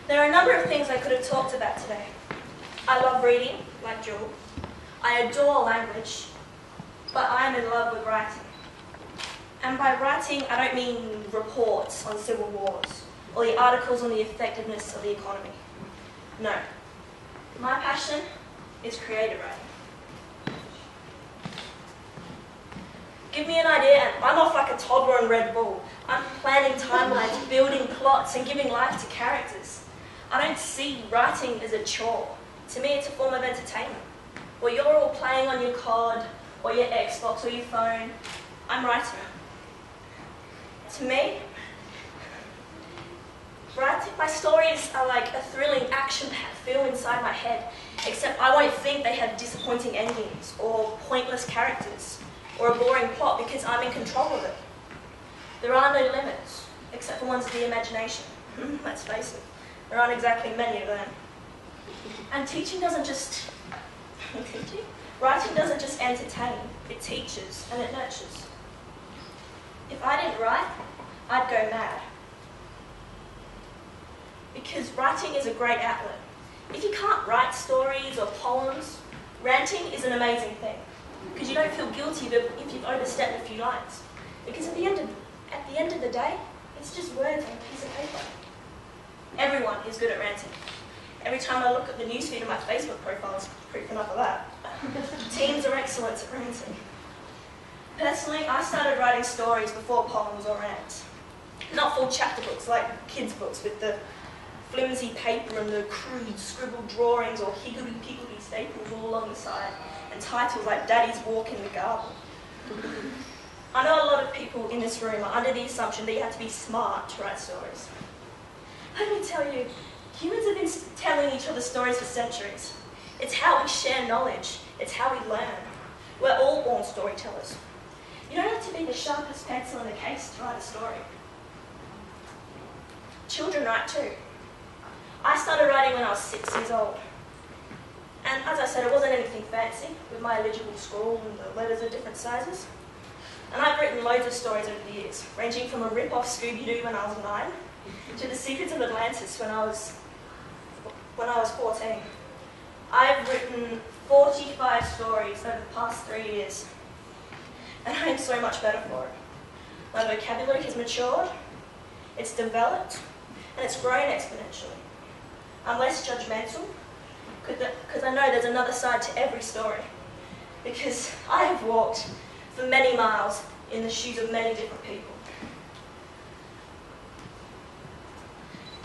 There are a number of things I could have talked about today. I love reading, like Jewel. I adore language, but I am in love with writing. And by writing, I don't mean reports on civil wars or the articles on the effectiveness of the economy. No. My passion is creative writing. Give me an idea and I'm off like a toddler on Red Bull. I'm planning timelines, building plots and giving life to characters. I don't see writing as a chore. To me, it's a form of entertainment. While you're all playing on your COD or your Xbox or your phone, I'm writing. To me, my stories are like a thrilling action-packed film inside my head, except I won't think they have disappointing endings or pointless characters or a boring plot because I'm in control of it. There are no limits, except for ones of the imagination. Let's face it, there aren't exactly many of them. And writing doesn't just entertain, it teaches and it nurtures. If I didn't write, I'd go mad. Because writing is a great outlet. If you can't write stories or poems, ranting is an amazing thing. Because you don't feel guilty if you've overstepped a few lines. Because at the end of the day, it's just words on a piece of paper. Everyone is good at ranting. Every time I look at the newsfeed of my Facebook profile, it's proof enough of that. Teens are excellent at ranting. Personally, I started writing stories before poems or rants. Not full chapter books like kids' books with the flimsy paper and the crude scribbled drawings or higgledy-piggledy staples all along the side, and titles like Daddy's Walk in the Garden. I know a lot of people in this room are under the assumption that you have to be smart to write stories. Let me tell you, humans have been telling each other stories for centuries. It's how we share knowledge. It's how we learn. We're all born storytellers. You don't have to be the sharpest pencil in the case to write a story. Children write too. I started writing when I was 6 years old. And as I said, it wasn't anything fancy, with my illegible scrawl and the letters of different sizes. And I've written loads of stories over the years, ranging from a rip-off Scooby-Doo when I was 9, to the Secrets of Atlantis when I was 14. I've written 45 stories over the past 3 years. And I am so much better for it. My vocabulary has matured, it's developed, and it's grown exponentially. I'm less judgmental, because I know there's another side to every story. Because I have walked for many miles in the shoes of many different people.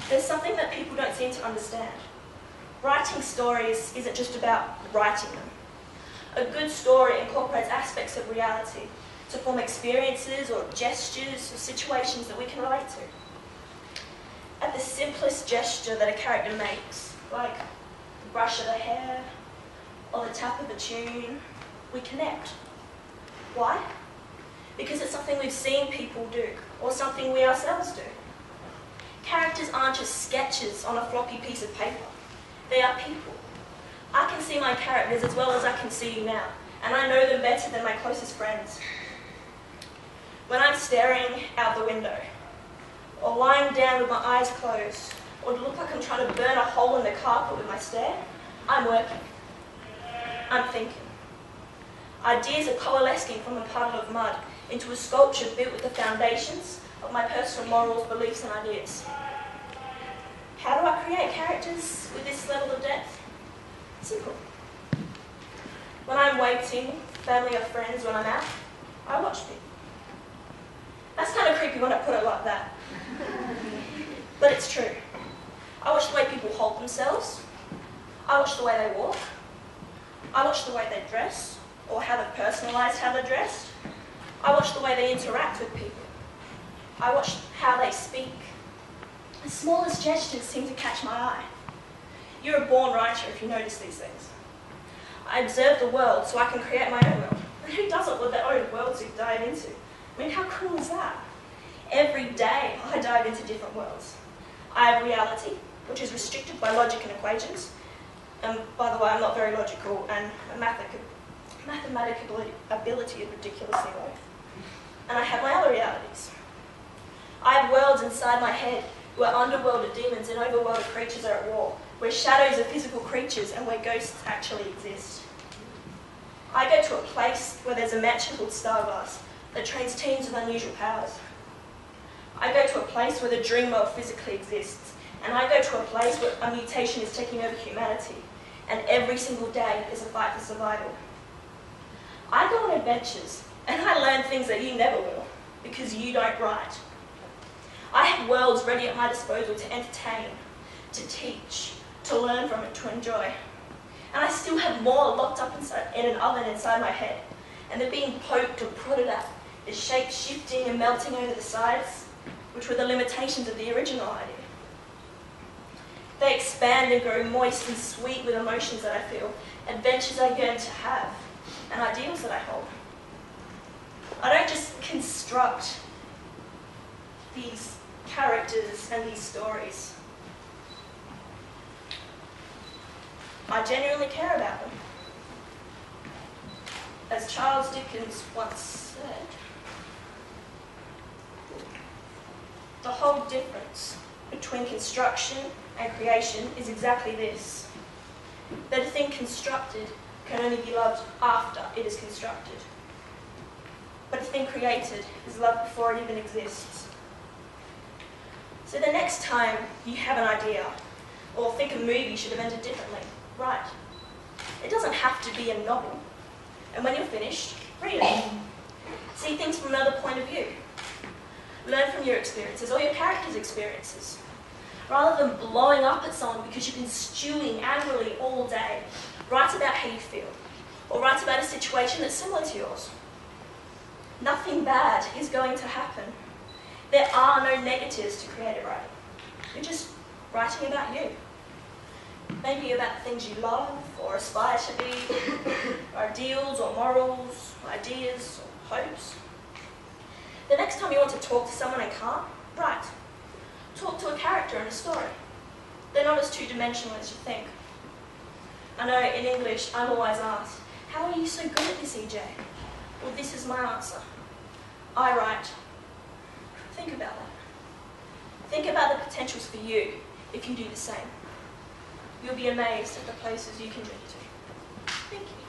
There's something that people don't seem to understand. Writing stories isn't just about writing them. A good story incorporates aspects of reality to form experiences or gestures or situations that we can relate to. At the simplest gesture that a character makes, like the brush of the hair or the tap of a tune, we connect. Why? Because it's something we've seen people do or something we ourselves do. Characters aren't just sketches on a floppy piece of paper. They are people. I can see my characters as well as I can see you now, and I know them better than my closest friends. When I'm staring out the window, or lying down with my eyes closed, or look like I'm trying to burn a hole in the carpet with my stare, I'm working. I'm thinking. Ideas are coalescing from a puddle of mud into a sculpture built with the foundations of my personal morals, beliefs, and ideas. How do I create characters with this level of depth? Simple. When I'm waiting, family or friends, when I'm out, I watch people. That's kind of creepy when I put it like that. But it's true. I watch the way people hold themselves. I watch the way they walk. I watch the way they dress, or how they've personalised how they're dressed. I watch the way they interact with people. I watch how they speak. The smallest gestures seem to catch my eye. You're a born writer if you notice these things. I observe the world so I can create my own world. And who doesn't with their own world to dive into? I mean, how cool is that? Every day I dive into different worlds. I have reality, which is restricted by logic and equations. And by the way, I'm not very logical, and mathematical ability is ridiculously low. And I have my other realities. I have worlds inside my head where underworlded demons and overworlded creatures are at war, where shadows are physical creatures and where ghosts actually exist. I go to a place where there's a mansion called Starglass that trains teens with unusual powers. I go to a place where the dream world physically exists, and I go to a place where a mutation is taking over humanity, and every single day is a fight for survival. I go on adventures, and I learn things that you never will, because you don't write. I have worlds ready at my disposal to entertain, to teach, to learn from and to enjoy. And I still have more locked up in an oven inside my head, and they're being poked and prodded at, the shapes shifting and melting over the sides, which were the limitations of the original idea. They expand and grow moist and sweet with emotions that I feel, adventures I yearn to have, and ideals that I hold. I don't just construct these characters and these stories. I genuinely care about them. As Charles Dickens once said, the whole difference between construction and creation is exactly this: that a thing constructed can only be loved after it is constructed. But a thing created is loved before it even exists. So the next time you have an idea, or think a movie should have ended differently, write. It doesn't have to be a novel. And when you're finished, read it. See things from another point of view. Learn from your experiences or your character's experiences. Rather than blowing up at someone because you've been stewing angrily all day, write about how you feel, or write about a situation that's similar to yours. Nothing bad is going to happen. There are no negatives to creative writing. You're just writing about you. Maybe about the things you love or aspire to be, or ideals or morals, ideas or hopes. The next time you want to talk to someone and can't, write. Talk to a character in a story. They're not as two-dimensional as you think. I know in English I'm always asked, how are you so good at this, EJ? Well, this is my answer. I write. Think about that. Think about the potentials for you if you do the same. You'll be amazed at the places you can dream to. Thank you.